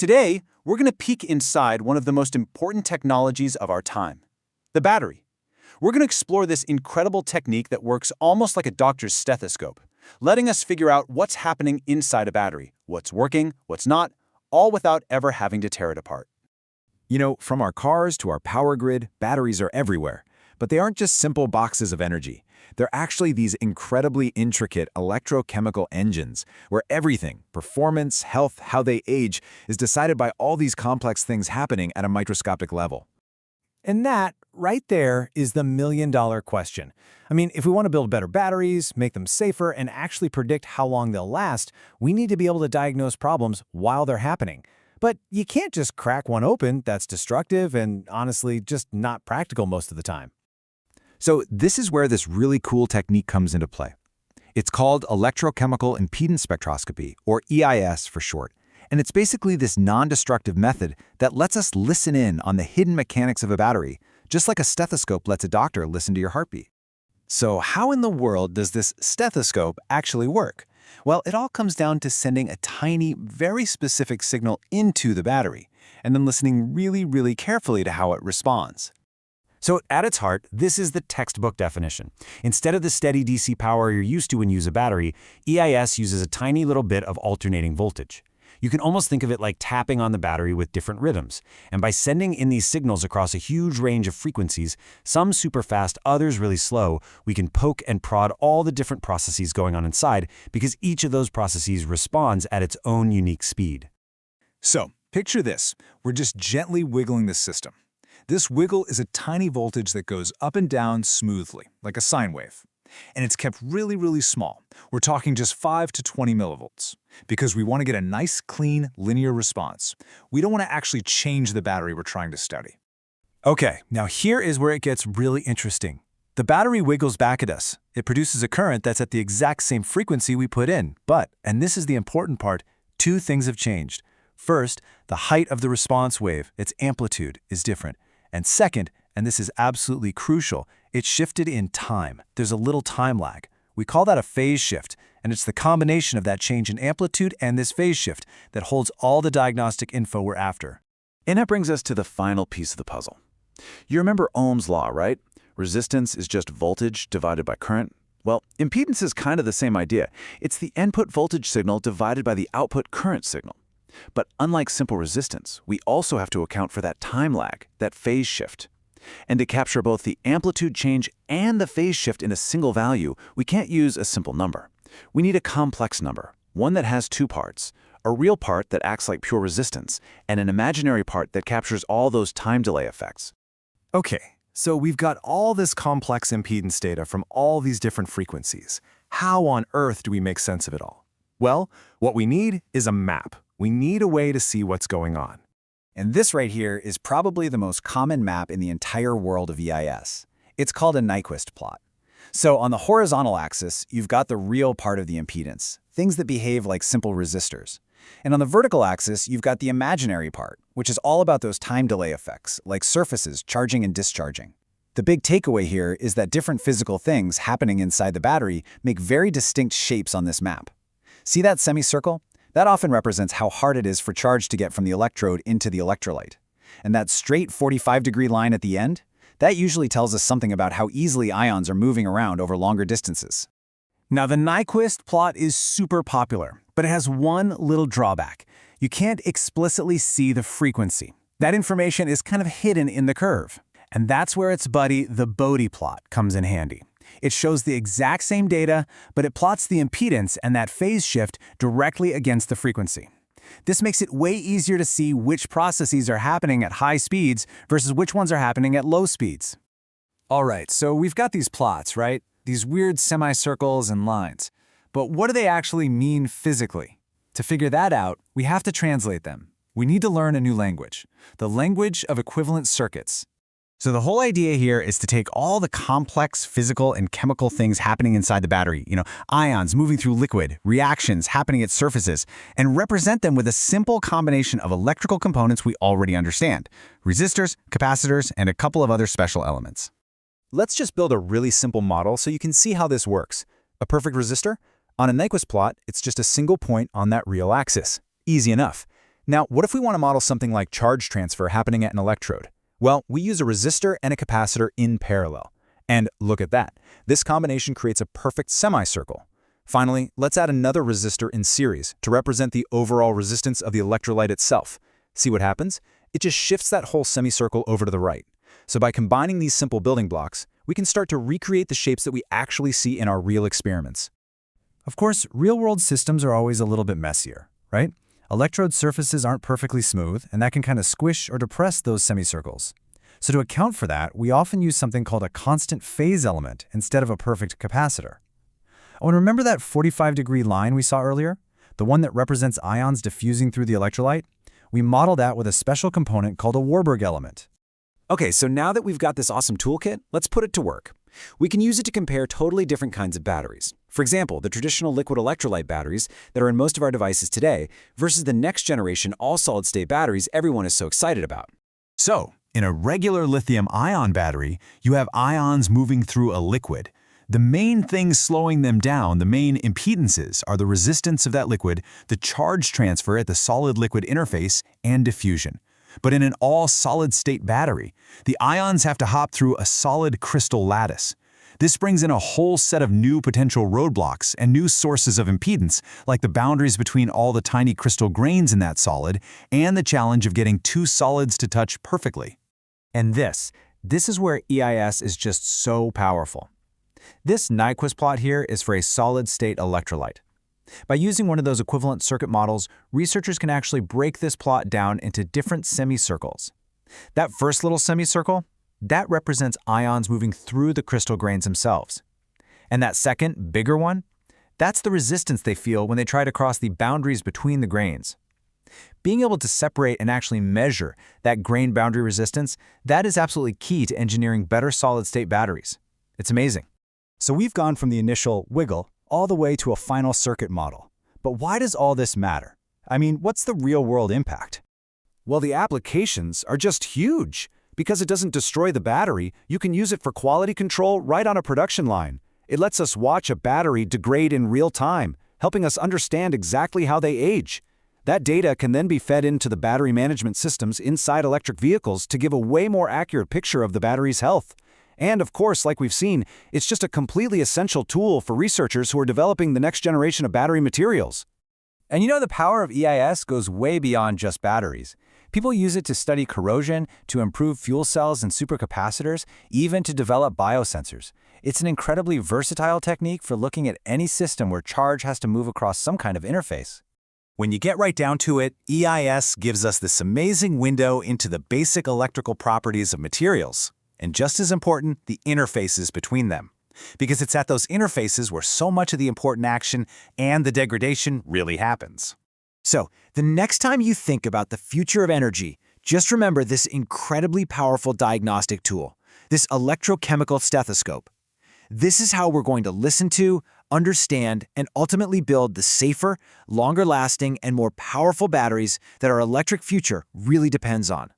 Today, we're going to peek inside one of the most important technologies of our time, the battery. We're going to explore this incredible technique that works almost like a doctor's stethoscope, letting us figure out what's happening inside a battery, what's working, what's not, all without ever having to tear it apart. You know, from our cars to our power grid, batteries are everywhere. But they aren't just simple boxes of energy. They're actually these incredibly intricate electrochemical engines where everything, performance, health, how they age, is decided by all these complex things happening at a microscopic level. And that, right there, is the million-dollar question. I mean, if we want to build better batteries, make them safer, and actually predict how long they'll last, we need to be able to diagnose problems while they're happening. But you can't just crack one open. That's destructive and, honestly, just not practical most of the time. So this is where this really cool technique comes into play. It's called Electrochemical Impedance Spectroscopy, or EIS for short. And it's basically this non-destructive method that lets us listen in on the hidden mechanics of a battery, just like a stethoscope lets a doctor listen to your heartbeat. So how in the world does this stethoscope actually work? Well, it all comes down to sending a tiny, very specific signal into the battery, and then listening really, really carefully to how it responds. So at its heart, this is the textbook definition. Instead of the steady DC power you're used to when you use a battery, EIS uses a tiny little bit of alternating voltage. You can almost think of it like tapping on the battery with different rhythms. And by sending in these signals across a huge range of frequencies, some super fast, others really slow, we can poke and prod all the different processes going on inside because each of those processes responds at its own unique speed. So, picture this. We're just gently wiggling the system. This wiggle is a tiny voltage that goes up and down smoothly, like a sine wave. And it's kept really, really small. We're talking just 5 to 20 millivolts, because we want to get a nice, clean, linear response. We don't want to actually change the battery we're trying to study. Okay, now here is where it gets really interesting. The battery wiggles back at us. It produces a current that's at the exact same frequency we put in. But, and this is the important part, two things have changed. First, the height of the response wave, its amplitude, is different. And second, and this is absolutely crucial, it's shifted in time. There's a little time lag. We call that a phase shift, and it's the combination of that change in amplitude and this phase shift that holds all the diagnostic info we're after. And that brings us to the final piece of the puzzle. You remember Ohm's law, right? Resistance is just voltage divided by current. Well, impedance is kind of the same idea. It's the input voltage signal divided by the output current signal. But unlike simple resistance, we also have to account for that time lag, that phase shift. And to capture both the amplitude change and the phase shift in a single value, we can't use a simple number. We need a complex number, one that has two parts, a real part that acts like pure resistance, and an imaginary part that captures all those time delay effects. Okay, so we've got all this complex impedance data from all these different frequencies. How on earth do we make sense of it all? Well, what we need is a map. We need a way to see what's going on. And this right here is probably the most common map in the entire world of EIS. It's called a Nyquist plot. So on the horizontal axis, you've got the real part of the impedance, things that behave like simple resistors. And on the vertical axis, you've got the imaginary part, which is all about those time delay effects, like surfaces charging and discharging. The big takeaway here is that different physical things happening inside the battery make very distinct shapes on this map. See that semicircle? That often represents how hard it is for charge to get from the electrode into the electrolyte. And that straight 45-degree line at the end? That usually tells us something about how easily ions are moving around over longer distances. Now, the Nyquist plot is super popular, but it has one little drawback. You can't explicitly see the frequency. That information is kind of hidden in the curve. And that's where its buddy, the Bode plot, comes in handy. It shows the exact same data, but it plots the impedance and that phase shift directly against the frequency. This makes it way easier to see which processes are happening at high speeds versus which ones are happening at low speeds. All right, so we've got these plots, right? These weird semicircles and lines. But what do they actually mean physically? To figure that out, we have to translate them. We need to learn a new language, the language of equivalent circuits. So the whole idea here is to take all the complex physical and chemical things happening inside the battery, ions moving through liquid, reactions happening at surfaces, and represent them with a simple combination of electrical components we already understand, resistors, capacitors, and a couple of other special elements. Let's just build a really simple model so you can see how this works. A perfect resistor? On a Nyquist plot, it's just a single point on that real axis. Easy enough. Now, what if we want to model something like charge transfer happening at an electrode? Well, we use a resistor and a capacitor in parallel. And look at that. This combination creates a perfect semicircle. Finally, let's add another resistor in series to represent the overall resistance of the electrolyte itself. See what happens? It just shifts that whole semicircle over to the right. So by combining these simple building blocks, we can start to recreate the shapes that we actually see in our real experiments. Of course, real-world systems are always a little bit messier, right? Electrode surfaces aren't perfectly smooth, and that can kind of squish or depress those semicircles. So to account for that, we often use something called a constant phase element instead of a perfect capacitor. Oh, and remember that 45-degree line we saw earlier? The one that represents ions diffusing through the electrolyte? We modeled that with a special component called a Warburg element. Okay, so now that we've got this awesome toolkit, let's put it to work. We can use it to compare totally different kinds of batteries. For example, the traditional liquid electrolyte batteries that are in most of our devices today versus the next generation all-solid-state batteries everyone is so excited about. So, in a regular lithium-ion battery, you have ions moving through a liquid. The main things slowing them down, the main impedances, are the resistance of that liquid, the charge transfer at the solid-liquid interface, and diffusion. But in an all-solid-state battery, the ions have to hop through a solid crystal lattice. This brings in a whole set of new potential roadblocks and new sources of impedance, like the boundaries between all the tiny crystal grains in that solid and the challenge of getting two solids to touch perfectly. And this is where EIS is just so powerful. This Nyquist plot here is for a solid-state electrolyte. By using one of those equivalent circuit models, researchers can actually break this plot down into different semicircles. That first little semicircle, that represents ions moving through the crystal grains themselves. And that second, bigger one, that's the resistance they feel when they try to cross the boundaries between the grains. Being able to separate and actually measure that grain boundary resistance, that is absolutely key to engineering better solid-state batteries. It's amazing. So we've gone from the initial wiggle all the way to a final circuit model. But why does all this matter? I mean, what's the real-world impact? Well, the applications are just huge. Because it doesn't destroy the battery, you can use it for quality control right on a production line. It lets us watch a battery degrade in real time, helping us understand exactly how they age. That data can then be fed into the battery management systems inside electric vehicles to give a way more accurate picture of the battery's health. And of course, like we've seen, it's just a completely essential tool for researchers who are developing the next generation of battery materials. And you know, the power of EIS goes way beyond just batteries. People use it to study corrosion, to improve fuel cells and supercapacitors, even to develop biosensors. It's an incredibly versatile technique for looking at any system where charge has to move across some kind of interface. When you get right down to it, EIS gives us this amazing window into the basic electrical properties of materials, and just as important, the interfaces between them. Because it's at those interfaces where so much of the important action and the degradation really happens. So, the next time you think about the future of energy, just remember this incredibly powerful diagnostic tool, this electrochemical stethoscope. This is how we're going to listen to, understand, and ultimately build the safer, longer-lasting, and more powerful batteries that our electric future really depends on.